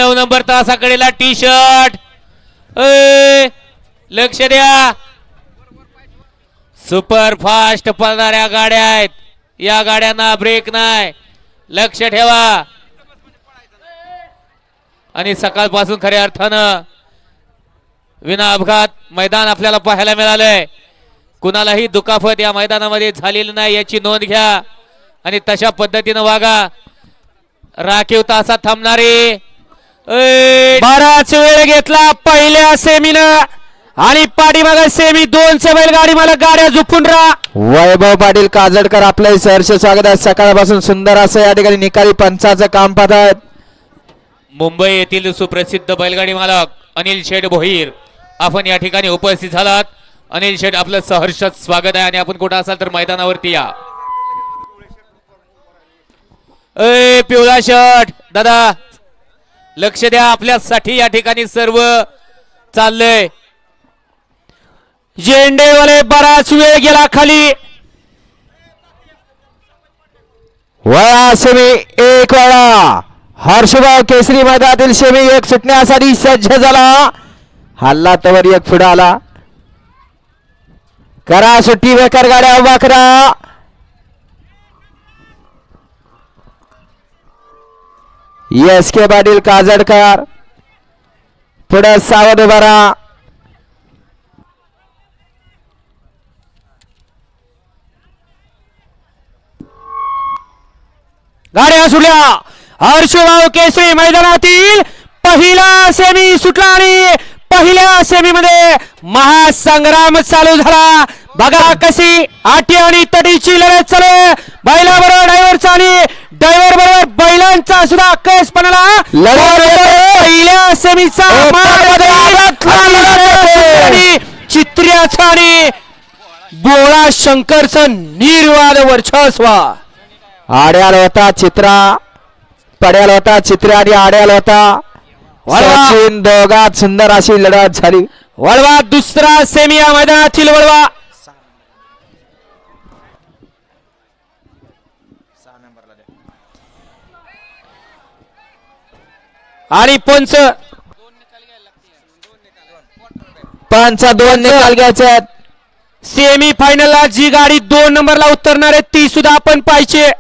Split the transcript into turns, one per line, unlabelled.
9 number तासाकडेला T shirt लक्ष द्या. Super fast पळणाऱ्या गाड्या आहेत, या गाड्यांना ब्रेक नाही, लक्ष ठेवा. आणि सकाळपासून खऱ्या अर्थानं विना अपघात मैदान आपल्याला पाहायला मिळालंय. कुणालाही दुखापत या मैदानामध्ये झालेली नाही याची नोंद घ्या आणि तशा पद्धतीनं वागा. राखीव तासात थांबणारे
बराच वेळ घेतला पहिल्या सेमीनं आणि पाठीमागे सेमी 2 बैलगाडी मला गाड्या झुकून राहा.
वैभव पाटील काजडकर आपलं सहर्ष स्वागत आहे. सकाळपासून सुंदर असं या ठिकाणी निकाली पंचाचं काम पाहत आहेत.
मुंबई येथील सुप्रसिद्ध बैलगाडी मालक अनिल शेठ भोईर आपण या ठिकाणी उपस्थित झालात. अनिल शेठ आपलं सहर्ष स्वागत आहे आणि आपण कुठं असाल तर मैदानावरती या. पिवळा शर्ट दादा लक्ष द्या, आपल्यासाठी या ठिकाणी सर्व चाललंय.
झेंडेवाले बराच वेळ गेला खाली.
वळा सेमी 1 वळा. हर्षभाऊ केसरी मैदानातील सेमी 1 सुटण्यासाठी सज्ज झाला. हल्ला तवर 1 पुढे आला. करा सुट्टी, बेकार गाड्या उभा करा. एस के पाटील काजडकर पुढे सावध उभा राहा.
गाड्या सुटल्या. हर्षभाऊ केसरी मैदानातील पहिला सेमी सुटला आणि पहिल्या सेमी मध्ये महासंग्राम चालू झाला. बघा कशी आटी आणि तटीची लढत चालू. बैलाबरोबर ड्रायव्हरचा आणि ड्रायव्हर बरोबर बैलांचा सुद्धा कसपणाला पहिल्या सेमीचा चित्र्याचा आणि बोळा शंकरचं निर्वाद वर्चस्व.
आड्याला होता चित्रा, पड्याला होता चित्रा आणि आड्याला होता सचिन. दोघात सुंदर अशी लढत झाली.
वळवा दुसरा सेमी या मैदानातील वळवा. आणि पंच
2 निकाल घ्यायचे आहेत.
सेमी फायनलला जी गाडी 2 नंबरला उतरणार आहे ती सुद्धा आपण पाहिजे.